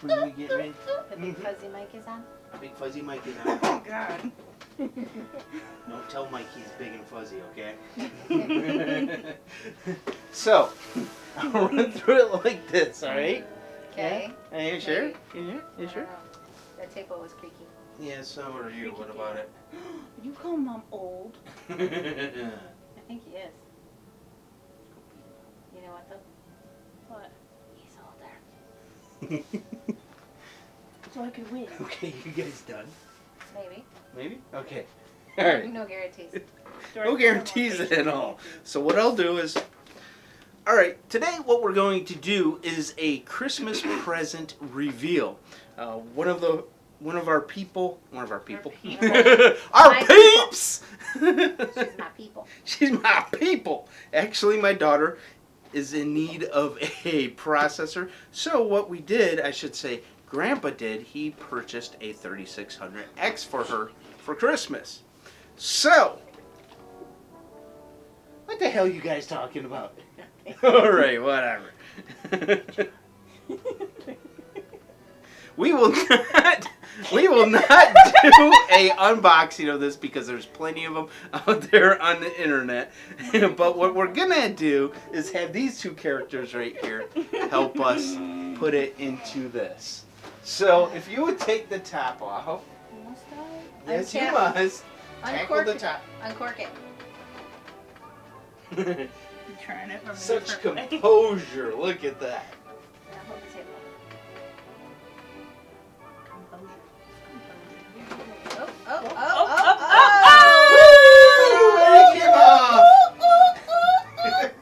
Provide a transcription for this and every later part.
when we get ready. The big fuzzy mic is on? Big fuzzy mic is on. Oh, God. Don't tell Mike he's big and fuzzy, okay? So, I'll run through it like this, alright? Okay. Yeah? Are you sure? You sure? That table was creaky. Yeah, so are you. What about it? You call Mom old? I think he is. You know what though? What? He's older. So I could win. Okay, you guys done? Maybe. Maybe? Okay. Alright. No guarantees. No guarantees at all. So what I'll do is, alright, today what we're going to do is a Christmas present reveal. One of our people. Our peeps! She's my people. She's my people. Actually, my daughter is in need of a processor. So what we did, I should say, Grandpa did, he purchased a 3600X for her for Christmas. So, what the hell are you guys talking about? Alright, whatever. We will not do a unboxing of this because there's plenty of them out there on the internet. But what we're gonna do is have these two characters right here help us put it into this. So if you would take the top off. Must I? Yes, you must. Tackle the top. Uncork it. I'm trying it from a Such different way. composure. Look at that. Now hold the table.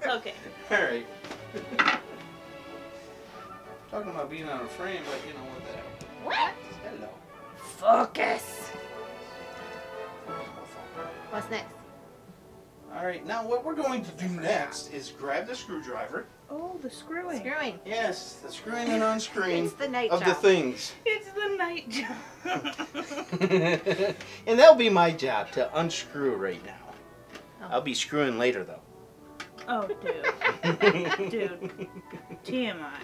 Okay. Alright. Talking about being on a frame, but you know what the hell. What? Hello. Focus. What's next? Alright, now what we're going to do next is grab the screwdriver. Oh, the screwing. Screwing. Yes, the screwing and unscrewing It's the night of job. the things. It's the night job. And that'll be my job to unscrew right now. Oh. I'll be screwing later though. Oh, dude. Dude. TMI.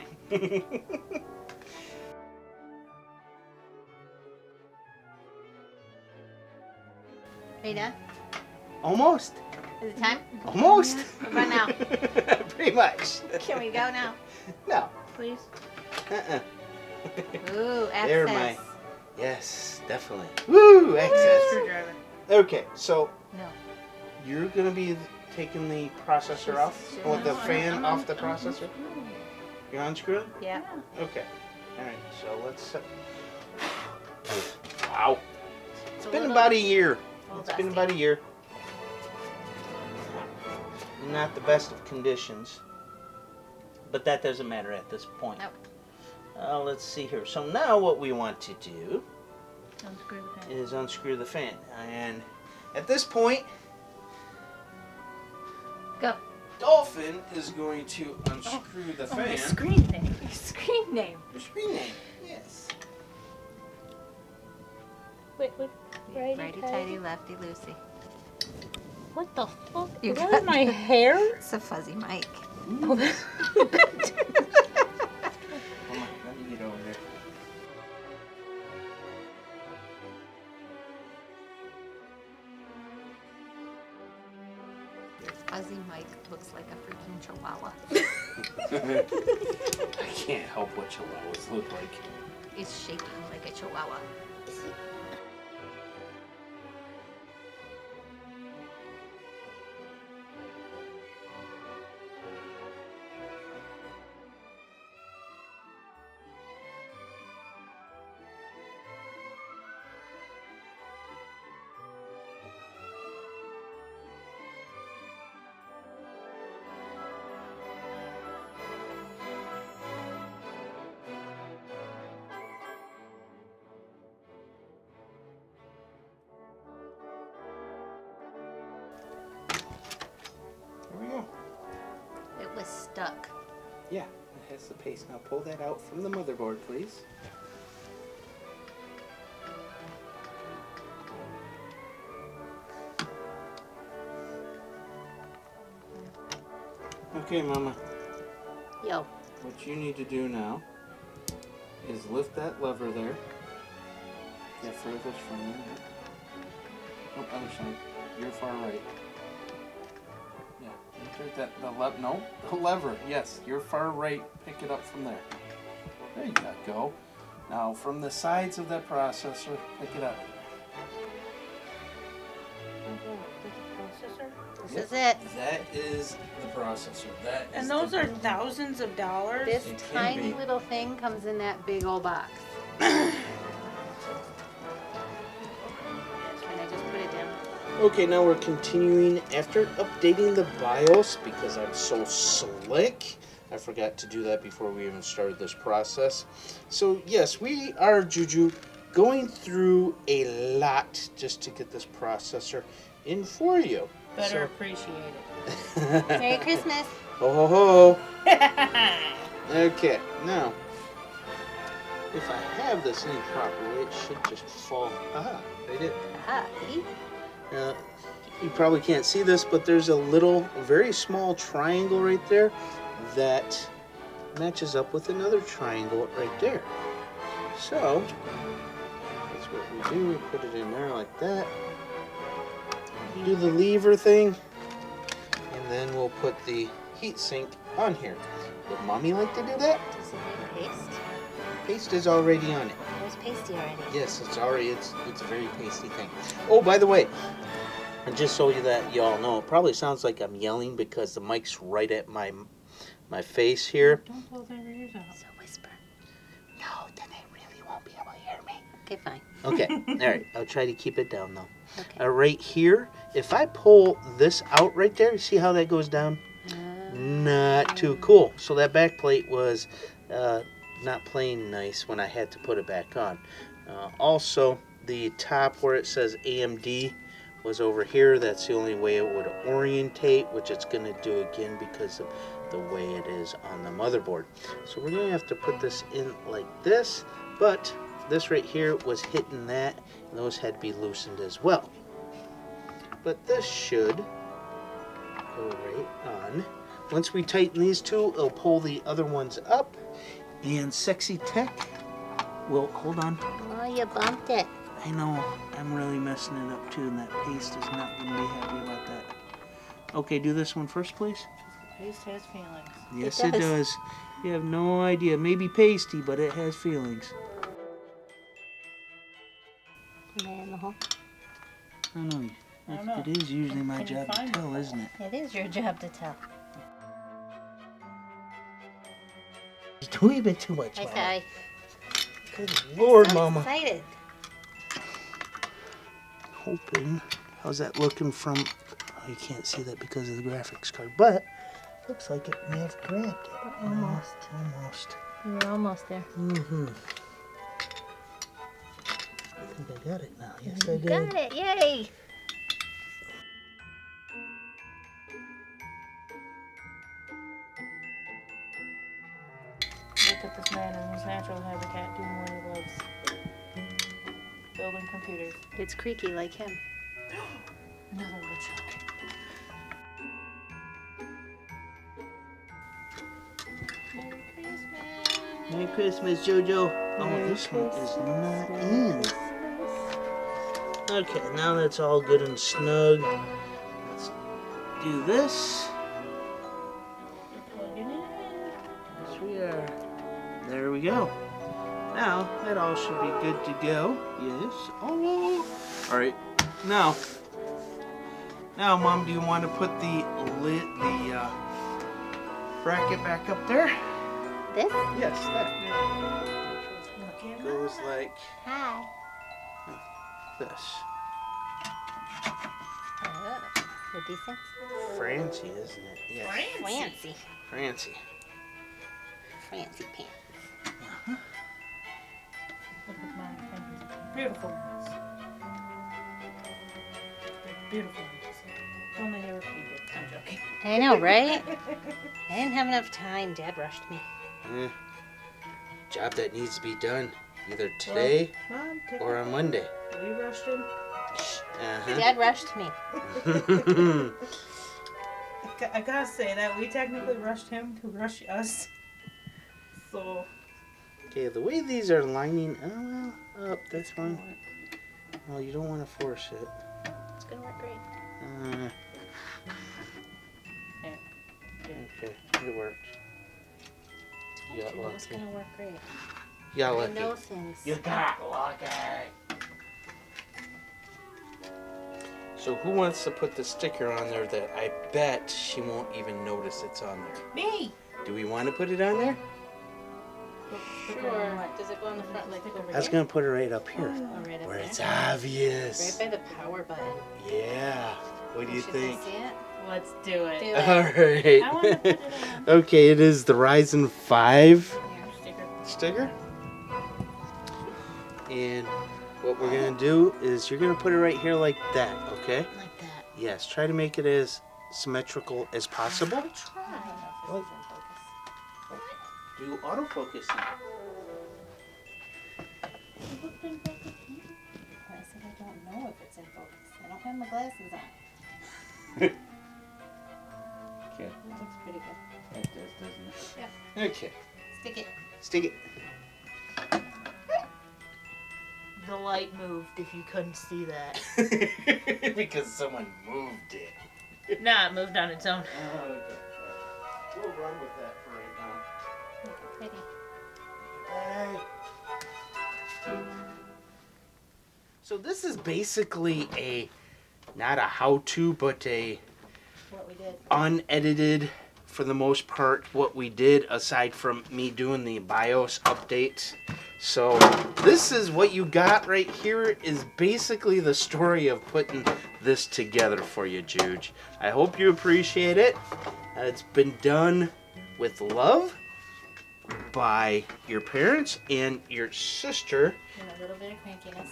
Are you done? Almost. Is it time? Almost. What about now? Pretty much. Can we go now? No. Please. Ooh, access. There, my. Yes, definitely. Woo, access. Screwdriver. Okay, so No. you're gonna be taking the processor off, or the fan off the processor. You're unscrewing? Yeah. Okay. All right. So let's. Wow. It's been about a year. It's been about a year. Not the best of conditions, but that doesn't matter at this point. Nope. Let's see here. So now what we want to do Unscrew the fan. is unscrew the fan, and at this point, Go. Dolphin is going to unscrew the Oh, fan. the screen thing. Your screen name. Your screen name. Yes. Wait. Righty tighty, lefty loosey. What the fuck? You Is got that my hair? It's a fuzzy mic. Oh, that's... Come on, let me get over there. Your fuzzy mic looks like a freaking chihuahua. I can't help what chihuahuas look like. It's shaking like a chihuahua. Here we go. It was stuck. Yeah, it has the paste. Now pull that out from the motherboard, please. Okay, Mama. Yo. What you need to do now is lift that lever there. Get furthest from there. Oh, other side. You're far right. Yeah, insert that, the lever. Yes, you're far right. Pick it up from there. There you go. Now, from the sides of that processor, pick it up. This is it. That is the processor. That is And those are thousands of dollars. This It can tiny be. little thing comes in that big old box. Can I just put it down? Okay, now we're continuing after updating the BIOS because I'm so slick. I forgot to do that before we even started this process. So yes, we are, Juju, going through a lot just to get this processor in for you. Better appreciate it. Merry Christmas. Ho ho ho. Okay, now, if I have this in proper way, it should just fall. Aha, I did. Ah, see? You probably can't see this, but there's a little, very small triangle right there that matches up with another triangle right there. So, that's what we do. We put it in there like that. Do the lever thing, and then we'll put the heatsink on here. Would Mommy like to do that? Does it need paste? Paste is already on it. There's pasty already. Yes, it's already, it's a very pasty thing. Oh, by the way, and just so you that y'all know, it probably sounds like I'm yelling because the mic's right at my face here. Don't blow their ears out. So whisper. No, then they really won't be able to hear me. Okay, fine. Okay, all right, I'll try to keep it down though. Okay. Right here, if I pull this out right there, see how that goes down? Not too cool. So that back plate was not playing nice when I had to put it back on. Also, the top where it says AMD was over here. That's the only way it would orientate, which it's going to do again because of the way it is on the motherboard. So we're going to have to put this in like this, but this right here was hitting that, and those had to be loosened as well. But this should go right on. Once we tighten these two, it'll pull the other ones up, and Sexy Tech will, hold on. Oh, you bumped it. I know, I'm really messing it up too, and that paste is not going to be happy about that. Okay, do this one first, please. Paste has feelings. Yes, It it does. does. You have no idea. Maybe pasty, but it has feelings. Man, the hole. I know. I don't know. It is usually my Can you job to find tell, it? isn't it? It is your job to tell. Just a wee bit too much, I Mama. say. Good Lord, So Mama. excited. Hoping. How's that looking from... Oh, you can't see that because of the graphics card, but looks like it may have grabbed it. Almost. Almost. You're almost there. Mm-hmm. I think I got it now. Yes, I did. Got it. Yay. Look at this man in his natural habitat doing what he loves. Building computers. It's creaky like him. Another woodchuck. Merry Christmas. Merry Christmas, Jojo. Oh, this one is not in. Okay, now that's all good and snug. Let's do this. Plugging in. Yes, we are. There we go. Now, that all should be good to go. Yes. Oh. All right. Now, Mom, do you want to put the bracket back up there? This? Yes, that goes like Hi. this. What do you think? Fancy, isn't it? Yes. Fancy. Fancy. Fancy pants. Look at my fingers. Beautiful ones. Beautiful ones. If only they were painted. I'm joking. I know, right? I didn't have enough time. Dad rushed me. Job that needs to be done either today Mom, take or on Monday. We rushed him. Uh-huh. Dad rushed me. I gotta say that we technically rushed him to rush us. So Okay, the way these are lining up, this one. Well, you don't want to force it. It's gonna work great. Okay, it works. Yeah, It's gonna work great. Yeah, I lucky. know things. You got lucky. So who wants to put the sticker on there that I bet she won't even notice it's on there? Me! Do we want to put it on there? Sure. Does it go on the front like over I was here? going to put it right up here. Oh, right up Where there. it's obvious. Right by the power button. Yeah. What do you Should think? they see it? Let's do it. Do it. All right. I want to put it on. Okay, it is the Ryzen 5 Sticker. sticker. And what we're going to do is you're going to put it right here like that, okay? Like that. Yes, try to make it as symmetrical as possible. Try. What? Do autofocus now. I said I don't know if it's in focus. I don't have my glasses on. Okay. That looks pretty good. That does, doesn't it? Yeah. Okay. Stick it. Stick it. The light moved if you couldn't see that. Because someone moved it. Nah, it moved on its own. Okay. We'll run with that for right now. Make it pretty. So this is basically not a how-to, but a What we did. unedited, for the most part, what we did, aside from me doing the BIOS updates. So this is what you got right here, is basically the story of putting this together for you, Juge. I hope you appreciate it. It's been done with love by your parents and your sister. And a little bit of crankiness.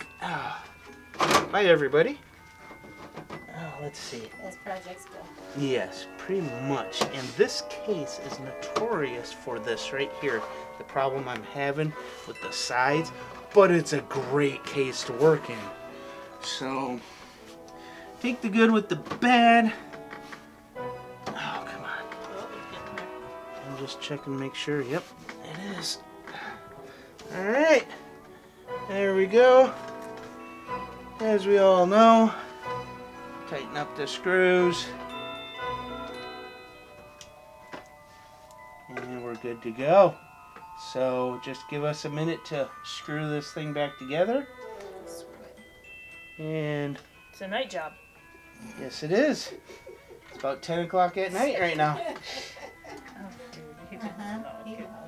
Bye, everybody. Oh, let's see. As projects go. Yes, pretty much. And this case is notorious for this right here. The problem I'm having with the sides. But it's a great case to work in. So, take the good with the bad. Oh, come on. I'm just checking to make sure. Yep, it is. Alright. There we go. As we all know, tighten up the screws. And we're good to go. So just give us a minute to screw this thing back together. And It's a night job. yes, it is. It's about 10 o'clock at night right now.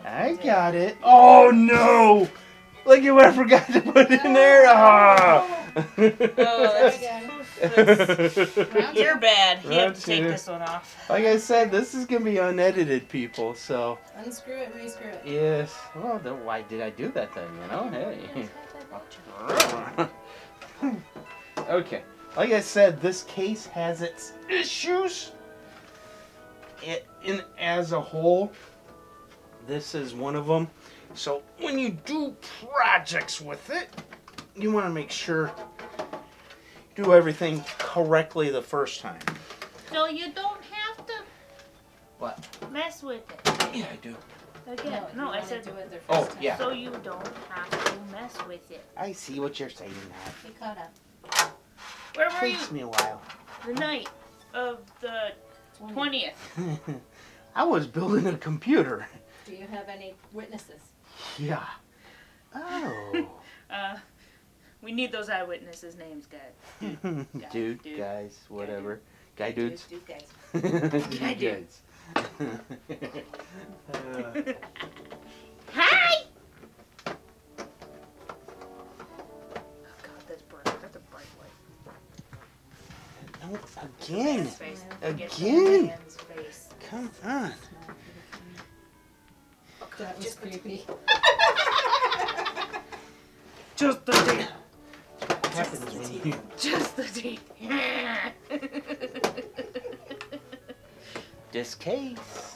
I got it. Oh no! Look at what I forgot to put in there. Ah. You're bad. You have Round to take two. this one off. Like I said, this is gonna be unedited, people. So Unscrew it and rescrew it. yes. Well, then why did I do that then? You know, hey. Okay. Like I said, this case has its issues. As a whole, this is one of them. So when you do projects with it, you want to make sure you do everything correctly the first time. So you don't have to What? mess with it. Yeah, I do. Again, no, I said do it the Oh, first time. yeah. so you don't have to mess with it. I see what you're saying now. Be caught up. Where were you Takes me a while. the night of the 20th? I was building a computer. Do you have any witnesses? Yeah. Oh. We need those eyewitnesses' names, guys. Dude, dude. guys, whatever. Guy dudes. Dude, guys. Guy dudes. Uh, Hi! Oh God, that's bright. That's a bright light. no, again. His face. Again. Get that man's face. Come on. That was creepy. Just the thing. Happens when you Just the thing. this case.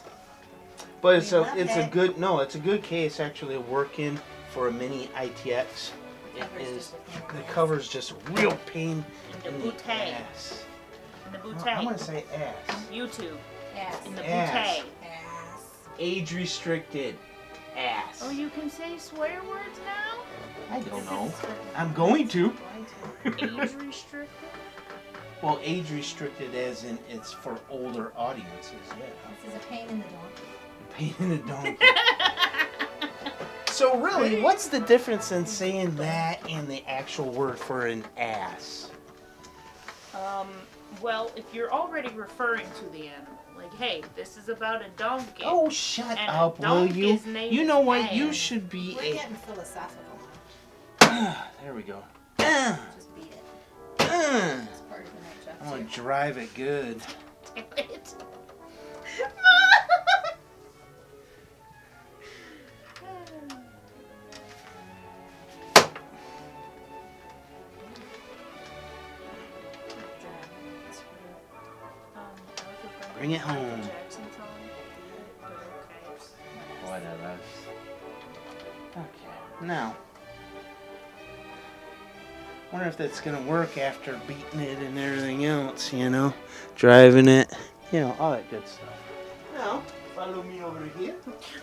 But it's We a love it's a it. good it's a good case actually working for a mini ITX. It Cover's is just a pain in the the cover's just a real pain In in the the bootay. ass. In the Well, I'm gonna bootay. say ass. YouTube. Ass. In the Ass. bootay. Ass. Age restricted. ass. Oh, you can say swear words now? I don't know. I'm going to. Age restricted? Well, age restricted as in it's for older audiences, yeah. This is a pain in the donkey. Pain in the donkey. So really, what's the difference in saying that and the actual word for an ass? Well, if you're already referring to the animal, like, hey, this is about a donkey. Oh, shut and up, a will you? donkey's name You know is what? You ass. should be We're a... getting philosophical. There we go. Just beat it. It's part of the night job. I'm gonna drive it good. Damn it. Bring it home. Jackson song, but okay. Whatever. Okay. Now, wonder if that's gonna work after beating it and everything else, you know? Driving it, you know, all that good stuff. Now, follow me over here.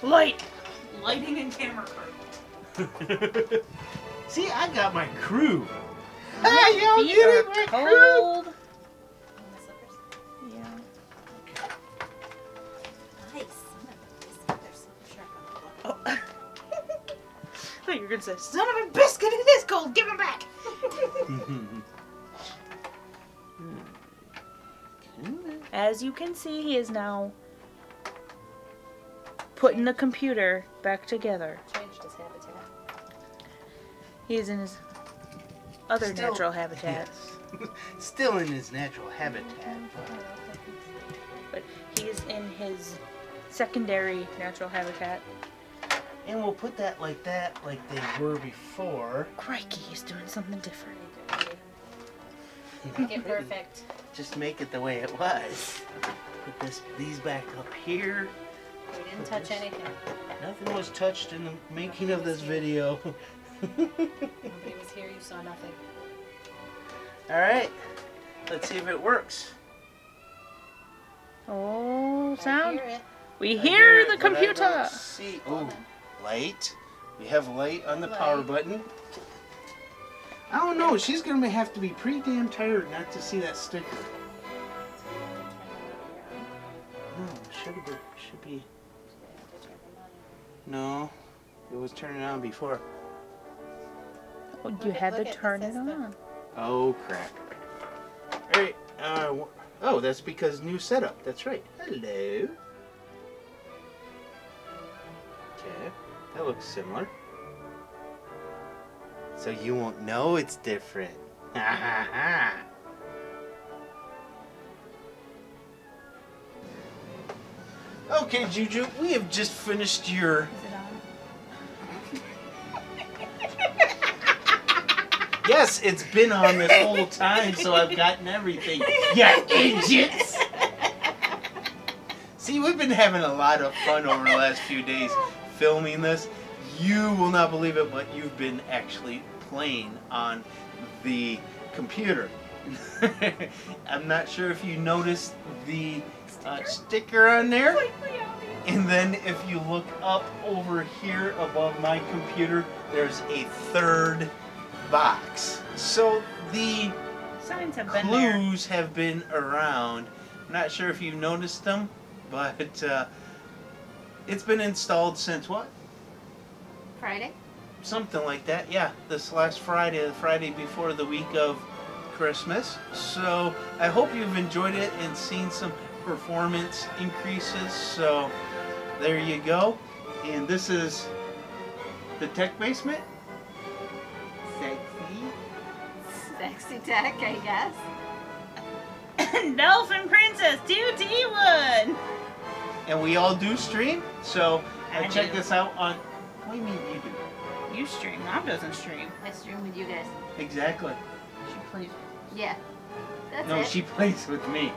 Lighting and camera crew. See, I got my crew. My Hey, y'all feet get are it, my crew. cold. My slippers. Yeah. Nice. They're super sharp on the Oh. I thought you were gonna say, son of a biscuit, it is cold, give him back! As you can see, he is now putting the computer back together. Changed his habitat. He is in his other Still- natural habitat. Yes. Still in his natural habitat. But he is in his secondary natural habitat. And we'll put that like they were before. Crikey, he's doing something different. Make it perfect. Just make it the way it was. Put these back up here. We didn't touch anything. Nothing was touched in the making of this video. Nobody was here. You saw nothing. Alright, let's see if it works. Oh, I sound. hear it. We I hear it, the but I computer. don't see. Ooh, light. We have light on the power Light. button. I don't know. She's gonna have to be pretty damn tired not to see that sticker. No, should be. No, it was turning on before. Oh, you Look had at- to look at turn the it system. on. Oh crap! All right. Oh, that's because new setup. That's right. Hello. Okay, that looks similar. So you won't know it's different. Ha ha ha. Okay, Juju, we have just finished your... Is it on? Yes, it's been on this whole time, so I've gotten everything. Yeah, idiots! See, we've been having a lot of fun over the last few days filming this. You will not believe it, but you've been actually playing on the computer. I'm not sure if you noticed the sticker on there. And then if you look up over here above my computer, there's a third box. So the Signs have been there. clues have been around. I'm not sure if you've noticed them, but it's been installed since what? Friday? Something like that, yeah. This last Friday, the Friday before the week of Christmas. So I hope you've enjoyed it and seen some performance increases. So there you go. And this is the tech basement. Sexy. Sexy tech, I guess. Dolphin Princess 2T1! And we all do stream. So I check do. this out on... What do you mean you do? You stream, Mom doesn't stream. I stream with you guys. Exactly. She plays. Yeah. That's No, it. she plays with me.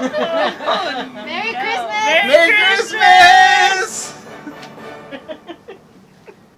Merry Christmas! Merry Christmas!